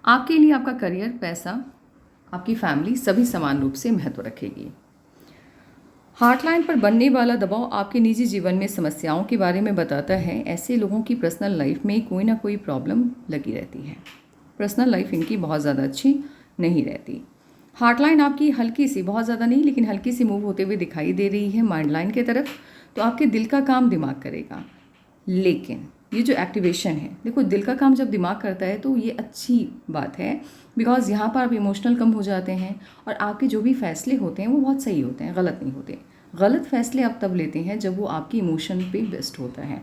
आपके लिए आपका करियर, पैसा, आपकी फैमिली सभी समान रूप से महत्व रखेगी। हार्टलाइन पर बनने वाला दबाव आपके निजी जीवन में समस्याओं के बारे में बताता है। ऐसे लोगों की पर्सनल लाइफ में कोई ना कोई प्रॉब्लम लगी रहती है। पर्सनल लाइफ इनकी बहुत ज़्यादा अच्छी नहीं रहती। हार्टलाइन आपकी हल्की सी, बहुत ज़्यादा नहीं लेकिन हल्की सी मूव होते हुए दिखाई दे रही है माइंड लाइन की तरफ, तो आपके दिल का काम दिमाग करेगा। लेकिन ये जो एक्टिवेशन है, देखो दिल का काम जब दिमाग करता है तो ये अच्छी बात है, बिकॉज यहाँ पर आप इमोशनल कम हो जाते हैं और आपके जो भी फैसले होते हैं वो बहुत सही होते हैं, गलत नहीं होते। गलत फैसले आप तब लेते हैं जब वो आपकी इमोशन पे बेस्ड होता है।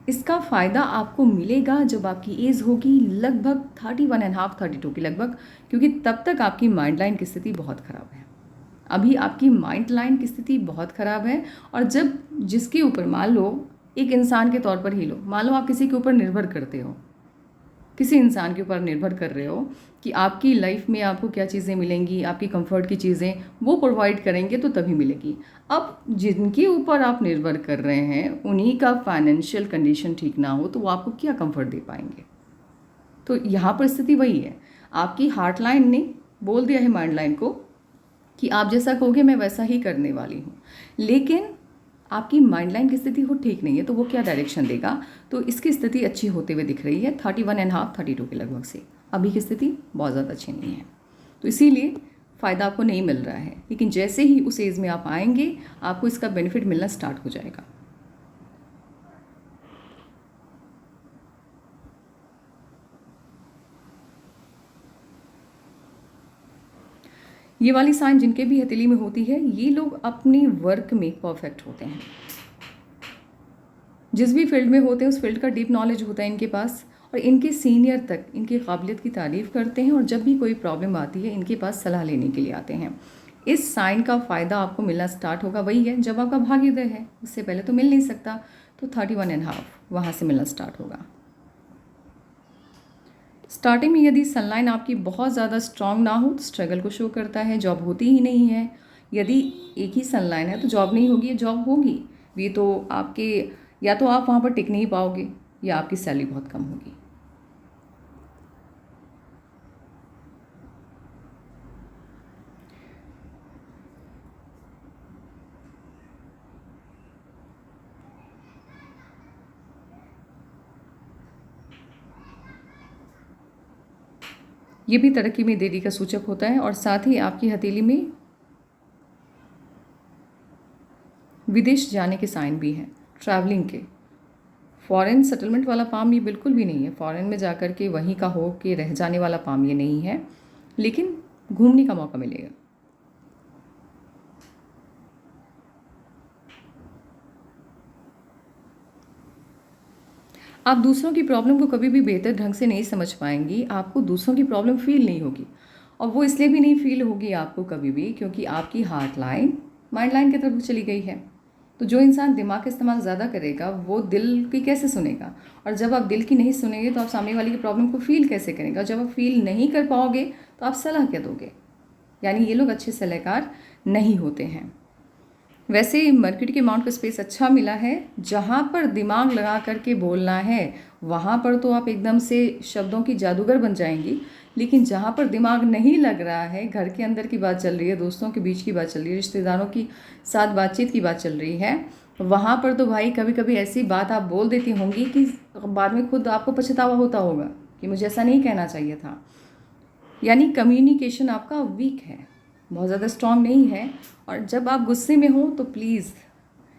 इसका फ़ायदा आपको मिलेगा जब आपकी एज होगी लगभग 31.5 32 की लगभग, क्योंकि तब तक आपकी माइंड लाइन की स्थिति बहुत ख़राब है। अभी आपकी माइंड लाइन की स्थिति बहुत ख़राब है। और जब जिसके ऊपर, मान लो एक इंसान के तौर पर ही लो, मान लो आप किसी के ऊपर निर्भर करते हो, किसी इंसान के ऊपर निर्भर कर रहे हो कि आपकी लाइफ में आपको क्या चीज़ें मिलेंगी, आपकी कंफर्ट की चीज़ें वो प्रोवाइड करेंगे तो तभी मिलेगी। अब जिनके ऊपर आप निर्भर कर रहे हैं उन्हीं का फाइनेंशियल कंडीशन ठीक ना हो तो वो आपको क्या कंफर्ट दे पाएंगे। तो यहाँ पर स्थिति वही है, आपकी हार्ट लाइन ने बोल दिया है माइंड लाइन को कि आप जैसा कहोगे मैं वैसा ही करने वाली हूँ, लेकिन आपकी माइंड लाइन की स्थिति वो ठीक नहीं है तो वो क्या डायरेक्शन देगा। तो इसकी स्थिति अच्छी होते हुए दिख रही है 31.5 32 के लगभग से। अभी की स्थिति बहुत ज़्यादा अच्छी नहीं है, तो इसीलिए फ़ायदा आपको नहीं मिल रहा है। लेकिन जैसे ही उस एज में आप आएंगे आपको इसका बेनिफिट मिलना स्टार्ट हो जाएगा। ये वाली साइन जिनके भी हथेली में होती है, ये लोग अपने वर्क में परफेक्ट होते हैं। जिस भी फील्ड में होते हैं उस फील्ड का डीप नॉलेज होता है इनके पास, और इनके सीनियर तक इनकी काबिलियत की तारीफ़ करते हैं, और जब भी कोई प्रॉब्लम आती है इनके पास सलाह लेने के लिए आते हैं। इस साइन का फ़ायदा आपको मिलना स्टार्ट होगा, वही है जब आपका भाग्योदय है, उससे पहले तो मिल नहीं सकता। तो 31.5 वहाँ से मिलना स्टार्ट होगा। स्टार्टिंग में यदि सनलाइन आपकी बहुत ज़्यादा स्ट्रांग ना हो तो स्ट्रगल को शो करता है, जॉब होती ही नहीं है। यदि एक ही सनलाइन है तो जॉब नहीं होगी, जॉब होगी भी तो आपके, या तो आप वहाँ पर टिक नहीं पाओगे या आपकी सैलरी बहुत कम होगी। ये भी तरक्की में देरी का सूचक होता है। और साथ ही आपकी हथेली में विदेश जाने के साइन भी हैं, ट्रैवलिंग के। फॉरेन सेटलमेंट वाला पाम ये बिल्कुल भी नहीं है, फॉरेन में जाकर के वहीं का हो के रह जाने वाला पाम ये नहीं है, लेकिन घूमने का मौका मिलेगा। आप दूसरों की प्रॉब्लम को कभी भी बेहतर ढंग से नहीं समझ पाएंगी, आपको दूसरों की प्रॉब्लम फील नहीं होगी। और वो इसलिए भी नहीं फील होगी आपको कभी भी क्योंकि आपकी हार्ट लाइन माइंड लाइन की तरफ चली गई है। तो जो इंसान दिमाग का इस्तेमाल ज़्यादा करेगा वो दिल की कैसे सुनेगा, और जब आप दिल की नहीं सुनेंगे तो आप सामने वाले की प्रॉब्लम को फील कैसे करेंगे, और जब आप फील नहीं कर पाओगे तो आप सलाह क्या दोगे। यानी ये लोग अच्छे सलाहकार नहीं होते हैं। वैसे मर्क्यूरी के अमाउंट का स्पेस अच्छा मिला है, जहाँ पर दिमाग लगा करके बोलना है वहाँ पर तो आप एकदम से शब्दों की जादूगर बन जाएंगी, लेकिन जहाँ पर दिमाग नहीं लग रहा है, घर के अंदर की बात चल रही है, दोस्तों के बीच की बात चल रही है, रिश्तेदारों की साथ बातचीत की बात चल रही है, वहाँ पर तो भाई कभी कभी ऐसी बात आप बोल देती होंगी कि बाद में खुद आपको पछतावा होता होगा कि मुझे ऐसा नहीं कहना चाहिए था। यानी कम्युनिकेशन आपका वीक है, बहुत ज़्यादा स्ट्रांग नहीं है। और जब आप गुस्से में हो तो प्लीज़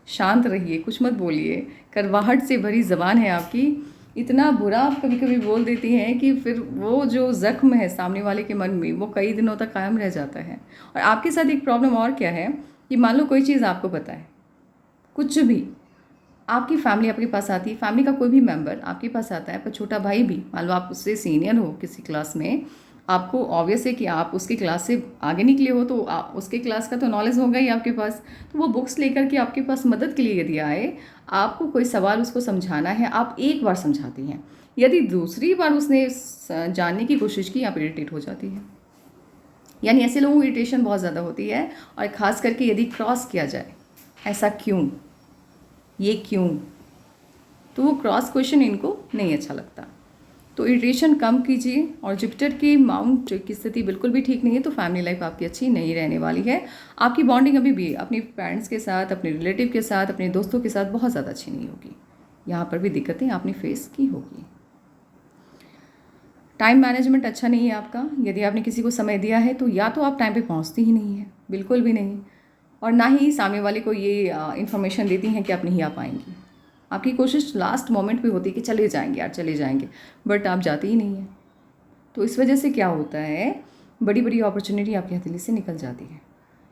शांत रहिए, कुछ मत बोलिए। करवाहट से भरी ज़बान है आपकी, इतना बुरा आप कभी कभी बोल देती हैं कि फिर वो जो ज़ख्म है सामने वाले के मन में वो कई दिनों तक कायम रह जाता है। और आपके साथ एक प्रॉब्लम और क्या है कि मान लो कोई चीज़ आपको पता है, कुछ भी, आपकी फैमिली आपके पास आती है, फैमिली का कोई भी मेंबर आपके पास आता है, पर छोटा भाई भी, मान लो आप उससे सीनियर हो किसी क्लास में, आपको ऑब्वियस है कि आप उसकी क्लास से आगे निकले हो तो उसके क्लास का तो नॉलेज होगा ही आपके पास। तो वो बुक्स लेकर के आपके पास मदद के लिए यदि आए, आपको कोई सवाल उसको समझाना है, आप एक बार समझाती हैं, यदि दूसरी बार उसने जानने की कोशिश की आप इरिटेट हो जाती है। यानी ऐसे लोगों को इरिटेशन बहुत ज़्यादा होती है, और ख़ास करके यदि क्रॉस किया जाए, ऐसा क्यों, ये क्यों, तो वो क्रॉस क्वेश्चन इनको नहीं अच्छा लगता। तो इरिटेशन कम कीजिए। और जुपिटर की माउंट की स्थिति बिल्कुल भी ठीक नहीं है, तो फैमिली लाइफ आपकी अच्छी नहीं रहने वाली है। आपकी बॉन्डिंग अभी भी अपने पेरेंट्स के साथ, अपने रिलेटिव के साथ, अपने दोस्तों के साथ बहुत ज़्यादा अच्छी नहीं होगी। यहाँ पर भी दिक्कतें आपने फेस की होगी। टाइम मैनेजमेंट अच्छा नहीं है आपका। यदि आपने किसी को समय दिया है तो या तो आप टाइम पे पहुँचती ही नहीं है, बिल्कुल भी नहीं, और ना ही सामने वाले को ये इन्फॉर्मेशन देती हैं कि आप नहीं आ पाएंगी। आपकी कोशिश लास्ट मोमेंट पे होती है कि चले जाएंगे यार, चले जाएंगे, बट आप जाते ही नहीं हैं। तो इस वजह से क्या होता है, बड़ी बड़ी अपॉर्चुनिटी आपकी हथेली से निकल जाती है।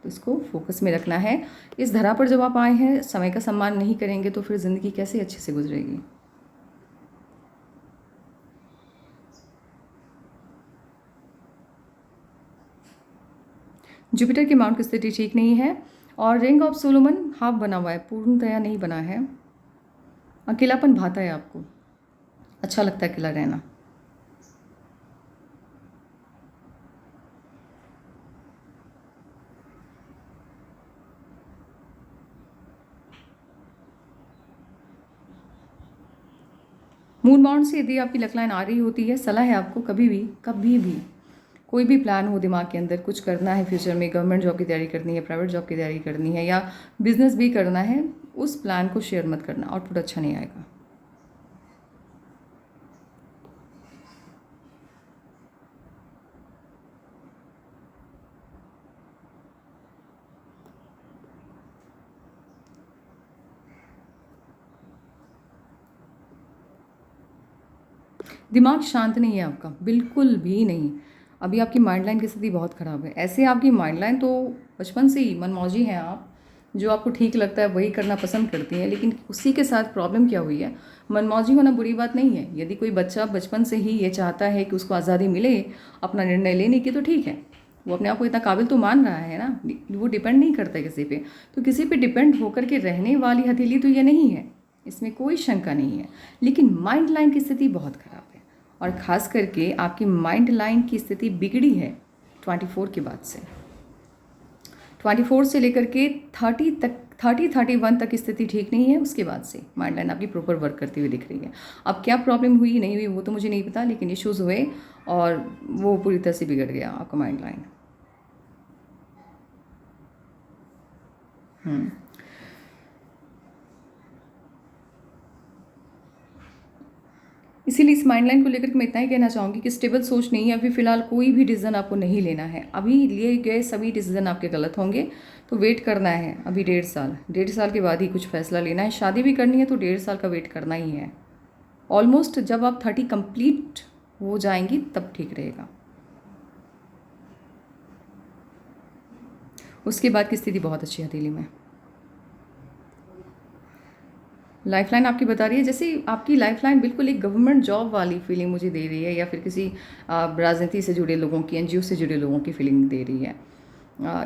तो इसको फोकस में रखना है। इस धरा पर जब आप आए हैं, समय का सम्मान नहीं करेंगे तो फिर ज़िंदगी कैसे अच्छे से गुजरेगी। जुपिटर की माउंट की स्थिति ठीक नहीं है, और रिंग ऑफ सोलोमन हाफ बना हुआ है, पूर्णतया नहीं बना है। अकेलापन भाता है आपको, अच्छा लगता है अकेला रहना। मून बाउंड से यदि आपकी लक लाइन आ रही होती है, सलाह है आपको कभी भी कोई भी प्लान हो दिमाग के अंदर, कुछ करना है फ्यूचर में, गवर्नमेंट जॉब की तैयारी करनी है, प्राइवेट जॉब की तैयारी करनी है, या बिजनेस भी करना है, उस प्लान को शेयर मत करना, आउटपुट अच्छा नहीं आएगा। दिमाग शांत नहीं है आपका, बिल्कुल भी नहीं। अभी आपकी माइंड लाइन की स्थिति बहुत ख़राब है। ऐसे आपकी माइंड लाइन तो बचपन से ही मनमौजी हैं आप, जो आपको ठीक लगता है वही करना पसंद करती हैं। लेकिन उसी के साथ प्रॉब्लम क्या हुई है, मनमौजी होना बुरी बात नहीं है। यदि कोई बच्चा बचपन से ही ये चाहता है कि उसको आज़ादी मिले अपना निर्णय लेने की, तो ठीक है, वो अपने आप को इतना काबिल तो मान रहा है ना, वो डिपेंड नहीं करता किसी पे। तो किसी पे डिपेंड होकर के रहने वाली हथेली तो ये नहीं है, इसमें कोई शंका नहीं है। लेकिन माइंड लाइन की स्थिति बहुत ख़राब है, और ख़ास करके आपकी माइंड लाइन की स्थिति बिगड़ी है 24 के बाद से। 24 से लेकर के 31 तक की स्थिति ठीक नहीं है। उसके बाद से माइंड लाइन आपकी प्रॉपर वर्क करती हुई दिख रही है। अब क्या प्रॉब्लम हुई नहीं हुई वो तो मुझे नहीं पता, लेकिन इश्यूज़ हुए और वो पूरी तरह से बिगड़ गया आपका माइंड लाइन। इसीलिए इस माइंड लाइन को लेकर के मैं इतना ही कहना चाहूँगी कि स्टेबल सोच नहीं है। अभी फ़िलहाल कोई भी डिसीज़न आपको नहीं लेना है। अभी लिए गए सभी डिसीज़न आपके गलत होंगे, तो वेट करना है अभी 1.5 साल के बाद ही कुछ फैसला लेना है। शादी भी करनी है तो 1.5 साल का वेट करना ही है। ऑलमोस्ट जब आप 30 कंप्लीट हो जाएंगी तब ठीक रहेगा। उसके बाद की स्थिति बहुत अच्छी है हथेली में। लाइफलाइन आपकी बता रही है, जैसे आपकी लाइफलाइन बिल्कुल एक गवर्नमेंट जॉब वाली फीलिंग मुझे दे रही है, या फिर किसी राजनीति से जुड़े लोगों की, एनजीओ से जुड़े लोगों की फीलिंग दे रही है।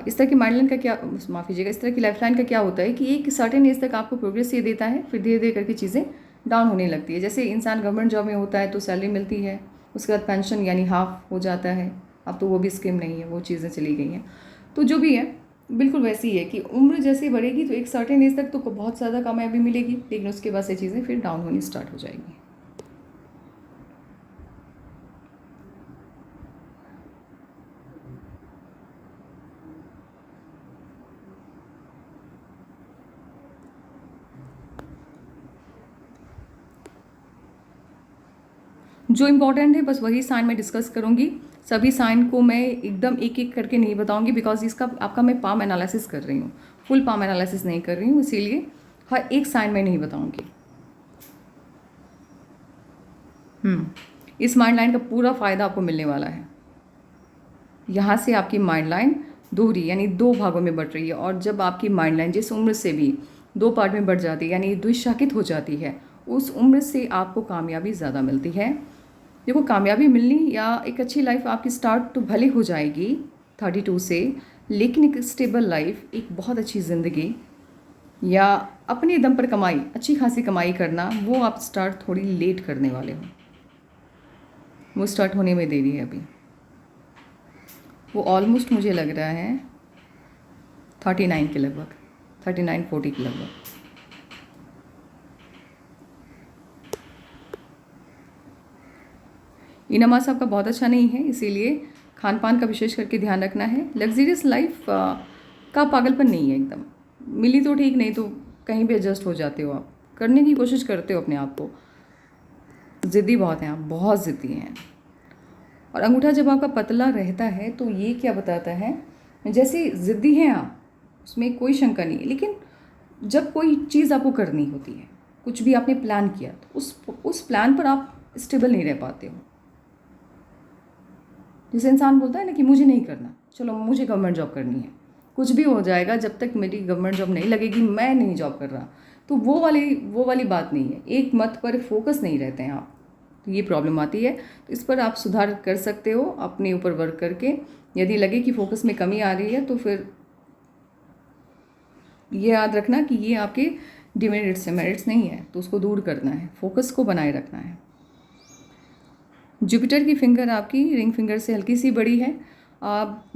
इस तरह की माइंडलाइन का क्या, माफ़ कीजिएगा, इस तरह की लाइफलाइन का क्या होता है कि एक सर्टेन एज तक आपको प्रोग्रेस ये देता है, फिर धीरे धीरे करके चीज़ें डाउन होने लगती है। जैसे इंसान गवर्नमेंट जॉब में होता है तो सैलरी मिलती है, उसके बाद पेंशन यानी हाफ हो जाता है। अब तो वो भी स्कीम नहीं है, वो चीज़ें चली गई हैं। तो जो भी है बिल्कुल वैसी है कि उम्र जैसे बढ़ेगी तो एक सर्टेन एज तक तो बहुत ज़्यादा कामयाबी मिलेगी, लेकिन उसके बाद से चीज़ें फिर डाउन होनी स्टार्ट हो जाएगी। जो इम्पोर्टेंट है बस वही साइन मैं डिस्कस करूँगी। सभी साइन को मैं एकदम एक एक करके नहीं बताऊँगी, बिकॉज इसका आपका मैं पाम एनालिसिस कर रही हूँ, फुल पाम एनालिसिस नहीं कर रही हूँ, इसीलिए हर एक साइन मैं नहीं बताऊँगी। इस माइंड लाइन का पूरा फ़ायदा आपको मिलने वाला है। यहाँ से आपकी माइंड लाइन दोहरी यानी दो भागों में बढ़ रही है, और जब आपकी माइंड लाइन जिस उम्र से भी दो पार्ट में बढ़ जाती है यानी द्विशाखित हो जाती है, उस उम्र से आपको कामयाबी ज़्यादा मिलती है। देखो, कामयाबी मिलनी या एक अच्छी लाइफ आपकी स्टार्ट तो भले हो जाएगी 32 से, लेकिन एक स्टेबल लाइफ, एक बहुत अच्छी ज़िंदगी या अपने दम पर कमाई, अच्छी खासी कमाई करना, वो आप स्टार्ट थोड़ी लेट करने वाले हो। वो स्टार्ट होने में देरी है अभी। वो ऑलमोस्ट मुझे लग रहा है 39 के लगभग, 39-40 के लगभग। इनमास आपका बहुत अच्छा नहीं है, इसीलिए खान पान का विशेष करके ध्यान रखना है। लग्जरियस लाइफ का पागलपन नहीं है एकदम, मिली तो ठीक, नहीं तो कहीं भी एडजस्ट हो जाते हो आप, करने की कोशिश करते हो अपने आप को। ज़िद्दी बहुत हैं आप, बहुत ज़िद्दी हैं। और अंगूठा जब आपका पतला रहता है तो ये क्या बताता है, जैसे ज़िद्दी हैं आप, उसमें कोई शंका नहीं है, लेकिन जब कोई चीज़ आपको करनी होती है, कुछ भी आपने प्लान किया, तो उस प्लान पर आप स्टेबल नहीं रह पाते हो। जैसे इंसान बोलता है ना कि मुझे नहीं करना, चलो मुझे गवर्नमेंट जॉब करनी है, कुछ भी हो जाएगा, जब तक मेरी गवर्नमेंट जॉब नहीं लगेगी मैं नहीं जॉब कर रहा। तो वो वाली बात नहीं है, एक मत पर फोकस नहीं रहते हैं आप, तो ये प्रॉब्लम आती है। तो इस पर आप सुधार कर सकते हो अपने ऊपर वर्क करके। यदि लगे कि फोकस में कमी आ रही है तो फिर ये याद रखना कि ये आपके डिमेरिट्स है, मेरिट्स नहीं है, तो उसको दूर करना है, फोकस को बनाए रखना है। जुपिटर की फिंगर आपकी रिंग फिंगर से हल्की सी बड़ी है।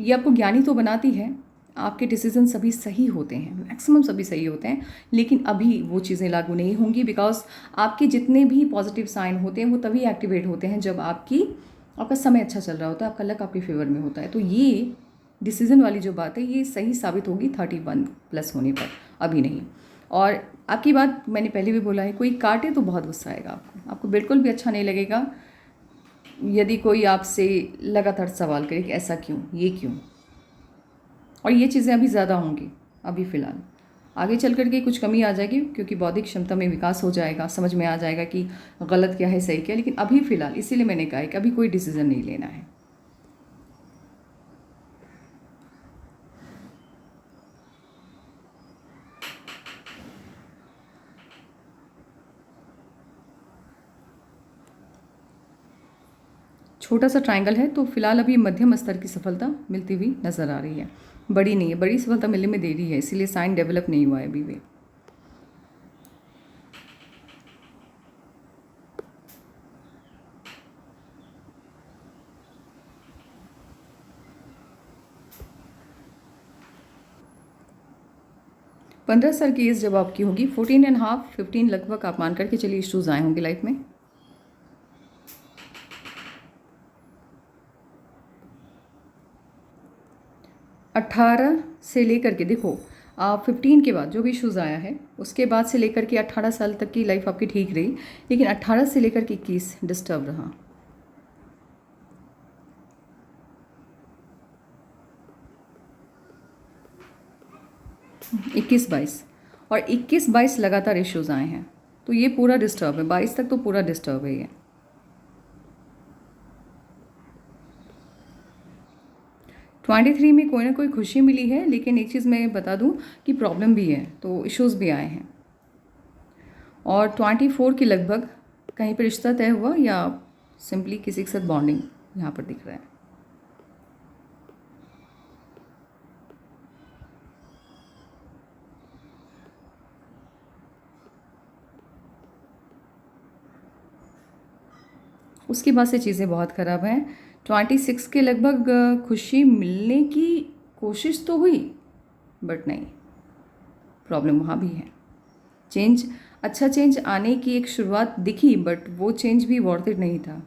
ये आपको ज्ञानी तो बनाती है, आपके डिसीजन सभी सही होते हैं, मैक्सिमम सभी सही होते हैं, लेकिन अभी वो चीज़ें लागू नहीं होंगी, बिकॉज आपके जितने भी पॉजिटिव साइन होते हैं वो तभी एक्टिवेट होते हैं जब आपका समय अच्छा चल रहा होता है, आपका लक आपके फेवर में होता है। तो ये डिसीजन वाली जो बात है ये सही साबित होगी 31+ होने पर, अभी नहीं। और आपकी बात मैंने पहले भी बोला है, कोई काटे तो बहुत गुस्सा आएगा आपको बिल्कुल भी अच्छा नहीं लगेगा यदि कोई आपसे लगातार सवाल करे कि ऐसा क्यों, ये क्यों। और ये चीज़ें अभी ज़्यादा होंगी, अभी फ़िलहाल। आगे चल कर के कुछ कमी आ जाएगी, क्योंकि बौद्धिक क्षमता में विकास हो जाएगा, समझ में आ जाएगा कि गलत क्या है सही क्या है, लेकिन अभी फ़िलहाल इसीलिए मैंने कहा है कि अभी कोई डिसीज़न नहीं लेना है। छोटा सा ट्रायंगल है, तो फिलहाल अभी मध्यम स्तर की सफलता मिलती हुई नज़र आ रही है, बड़ी नहीं है, बड़ी सफलता मिलने में देरी है, इसीलिए साइन डेवलप नहीं हुआ है अभी भी। पंद्रह साल की एज जब आपकी होगी, 14.5 15 लगभग आप मान करके चलिए इश्यूज आए होंगे लाइफ में। 18 से लेकर के देखो, आप 15 के बाद जो भी इश्यूज़ आया है उसके बाद से लेकर के 18 साल तक की लाइफ आपकी ठीक रही, लेकिन 18 से लेकर के 21 डिस्टर्ब रहा। 21-22 और 21-22 लगातार इश्यूज़ आए हैं, तो ये पूरा डिस्टर्ब है, 22 तक तो पूरा डिस्टर्ब है ये। 23 में कोई ना कोई खुशी मिली है, लेकिन एक चीज़ मैं बता दूं कि प्रॉब्लम भी है, तो इश्यूज़ भी आए हैं। और 24 के लगभग कहीं पर रिश्ता तय हुआ या सिंपली किसी के साथ बॉन्डिंग यहाँ पर दिख रहा है। उसके बाद से चीज़ें बहुत ख़राब हैं। 26 के लगभग खुशी मिलने की कोशिश तो हुई, बट नहीं, प्रॉब्लम वहाँ भी है। चेंज, अच्छा चेंज आने की एक शुरुआत दिखी, बट वो चेंज भी वर्थ इट नहीं था,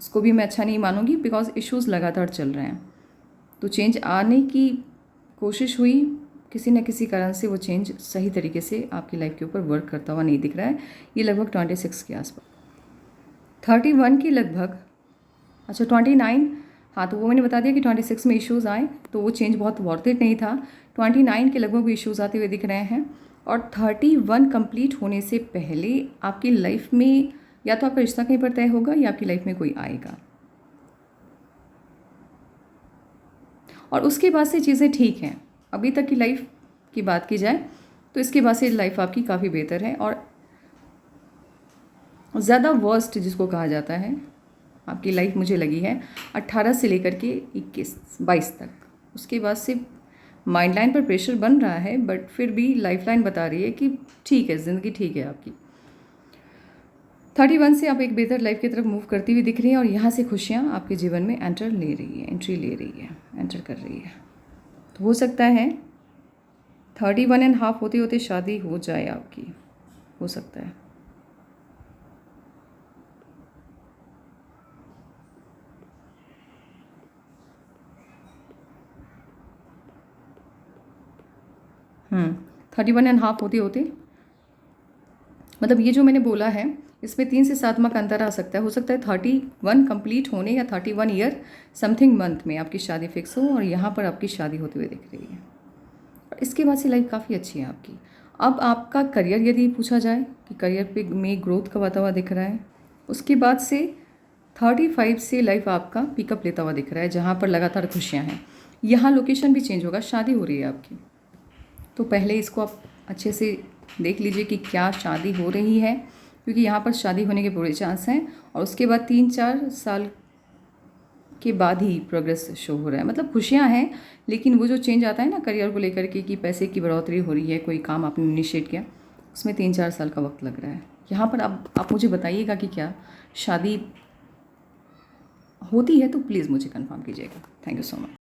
उसको भी मैं अच्छा नहीं मानूंगी, बिकॉज इश्यूज़ लगातार चल रहे हैं। तो चेंज आने की कोशिश हुई, किसी न किसी कारण से वो चेंज सही तरीके से आपकी लाइफ के ऊपर वर्क करता हुआ नहीं दिख रहा है। ये लगभग 26 के आसपास, 31 के लगभग, अच्छा 29, हाँ तो वो मैंने बता दिया कि 26 में इश्यूज़ आए, तो वो चेंज बहुत वर्थ इट नहीं था। 29 के लगभग भी इश्यूज़ आते हुए दिख रहे हैं। और 31 कंप्लीट होने से पहले आपकी लाइफ में या तो आपका रिश्ता कहीं पर तय होगा या आपकी लाइफ में कोई आएगा, और उसके बाद से चीज़ें ठीक हैं। अभी तक की लाइफ की बात की जाए तो इसके बाद से लाइफ आपकी काफ़ी बेहतर है, और ज़्यादा वर्स्ट जिसको कहा जाता है आपकी लाइफ मुझे लगी है 18 से लेकर के 21-22 तक। उसके बाद से माइंड लाइन पर प्रेशर बन रहा है, बट फिर भी लाइफ लाइन बता रही है कि ठीक है, ज़िंदगी ठीक है आपकी। 31 से आप एक बेहतर लाइफ की तरफ मूव करती हुई दिख रही हैं, और यहाँ से खुशियाँ आपके जीवन में एंट्री ले रही है, एंटर कर रही है। तो हो सकता है 31.5 होते होते शादी हो जाए आपकी, हो सकता है। 31.5 होते होते, मतलब ये जो मैंने बोला है इसमें 3 से 7 माह का अंतर आ सकता है। हो सकता है 31 कंप्लीट होने या 31 ईयर समथिंग मंथ में आपकी शादी फिक्स हो, और यहाँ पर आपकी शादी होते हुए दिख रही है। और इसके बाद से लाइफ काफ़ी अच्छी है आपकी। अब आपका करियर यदि पूछा जाए कि करियर पे में ग्रोथ का आता हुआ दिख रहा है, उसके बाद से 35 से लाइफ आपका पिकअप लेता हुआ दिख रहा है, जहाँ पर लगातार खुशियाँ हैं। यहाँ लोकेशन भी चेंज होगा, शादी हो रही है आपकी, तो पहले इसको आप अच्छे से देख लीजिए कि क्या शादी हो रही है, क्योंकि यहाँ पर शादी होने के पूरे चांस हैं। और उसके बाद 3-4 साल के बाद ही प्रोग्रेस शो हो रहा है, मतलब खुशियाँ हैं, लेकिन वो जो चेंज आता है ना करियर को लेकर के कि पैसे की बढ़ोतरी हो रही है, कोई काम आपने इनिशिएट किया, उसमें 3-4 साल का वक्त लग रहा है। यहाँ पर आप मुझे बताइएगा कि क्या शादी होती है, तो प्लीज़ मुझे कन्फर्म कीजिएगा। Thank you so much.